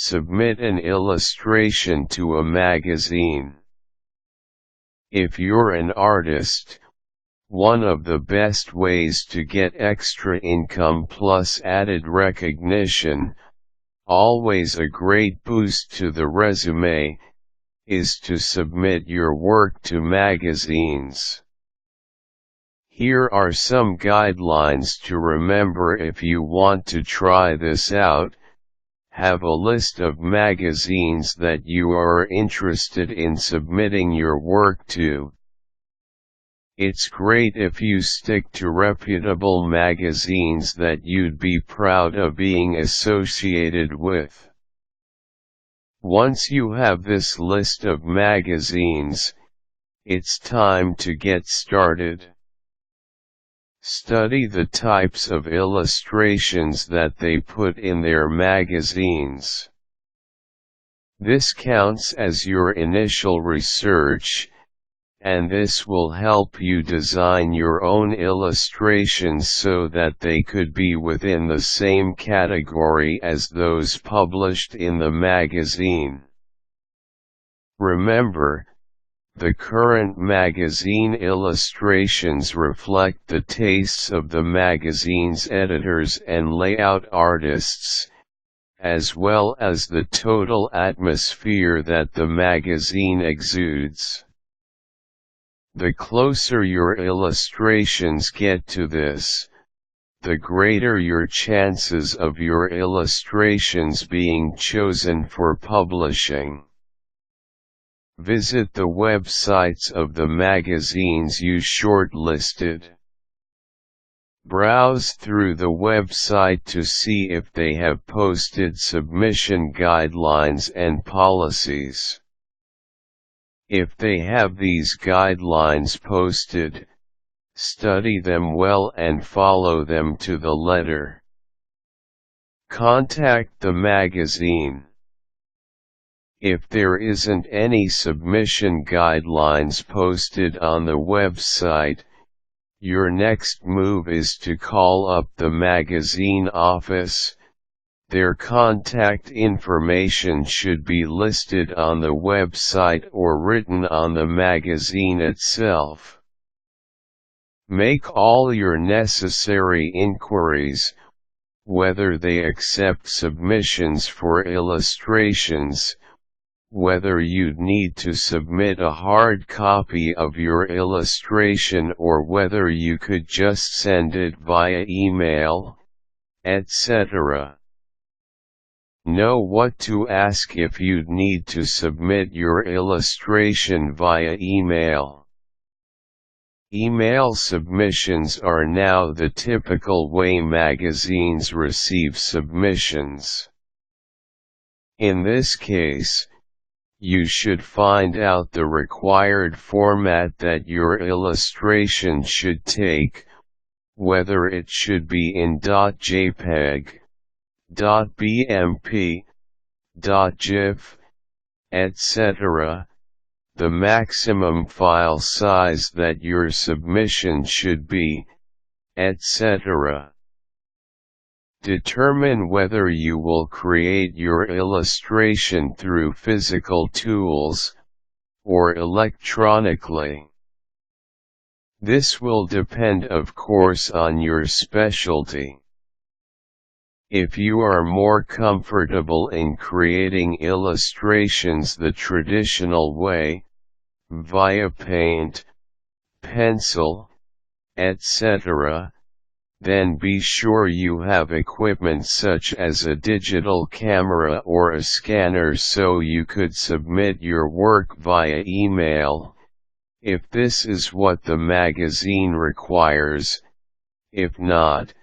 Submit an illustration to a magazine. If you're an artist, one of the best ways to get extra income plus added recognition, always a great boost to the resume, is to submit your work to magazines. Here are some guidelines to remember if you want to try this out. Have a list of magazines that you are interested in submitting your work to. It's great if you stick to reputable magazines that you'd be proud of being associated with. Once you have this list of magazines, it's time to get started. Study the types of illustrations that they put in their magazines. This counts as your initial research, and this will help you design your own illustrations so that they could be within the same category as those published in the magazine. Remember, the current magazine illustrations reflect the tastes of the magazine's editors and layout artists, as well as the total atmosphere that the magazine exudes. The closer your illustrations get to this, the greater your chances of your illustrations being chosen for publishing. Visit the websites of the magazines you shortlisted. Browse through the website to see if they have posted submission guidelines and policies. If they have these guidelines posted, study them well and follow them to the letter. Contact the magazine. If there isn't any submission guidelines posted on the website, your next move is to call up the magazine office. Their contact information should be listed on the website or written on the magazine itself. Make all your necessary inquiries, whether they accept submissions for illustrations, whether you'd need to submit a hard copy of your illustration or whether you could just send it via email, etc. Know what to ask if you'd need to submit your illustration via email. Email submissions are now the typical way magazines receive submissions. In this case, you should find out the required format that your illustration should take, whether it should be in .jpeg, .bmp, .gif, etc., the maximum file size that your submission should be, etc. Determine whether you will create your illustration through physical tools, or electronically. This will depend of course on your specialty. If you are more comfortable in creating illustrations the traditional way, via paint, pencil, etc., then be sure you have equipment such as a digital camera or a scanner so you could submit your work via email, if this is what the magazine requires. If not,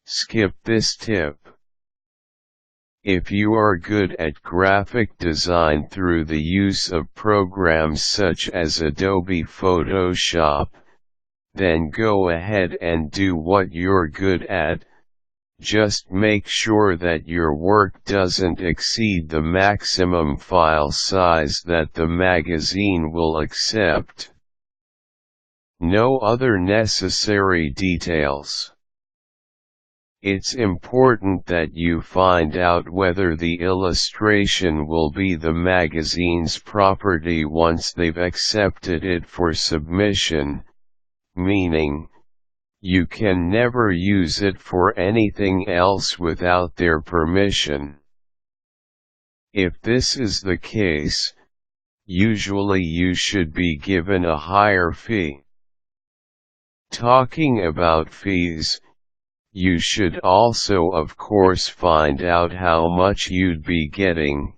skip this tip. If you are good at graphic design through the use of programs such as Adobe Photoshop, then go ahead and do what you're good at. Just make sure that your work doesn't exceed the maximum file size that the magazine will accept. No other necessary details. It's important that you find out whether the illustration will be the magazine's property once they've accepted it for submission, meaning, you can never use it for anything else without their permission. If this is the case, usually you should be given a higher fee. Talking about fees, you should also of course find out how much you'd be getting,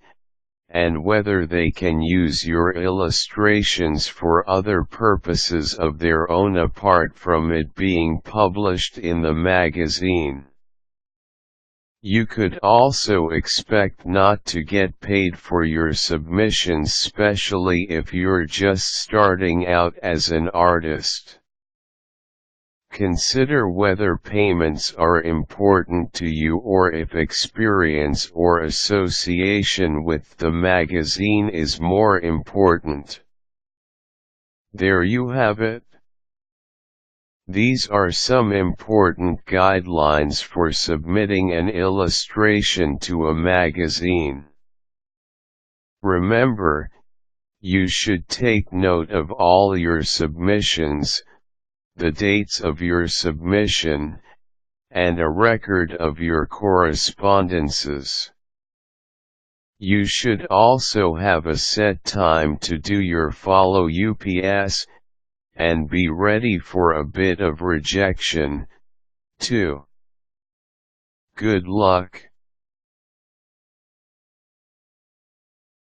and whether they can use your illustrations for other purposes of their own apart from it being published in the magazine. You could also expect not to get paid for your submissions, especially if you're just starting out as an artist. Consider whether payments are important to you or if experience or association with the magazine is more important. There you have it. These are some important guidelines for submitting an illustration to a magazine. Remember, you should take note of all your submissions, the dates of your submission, and a record of your correspondences. You should also have a set time to do your follow UPS, and be ready for a bit of rejection, too. Good luck.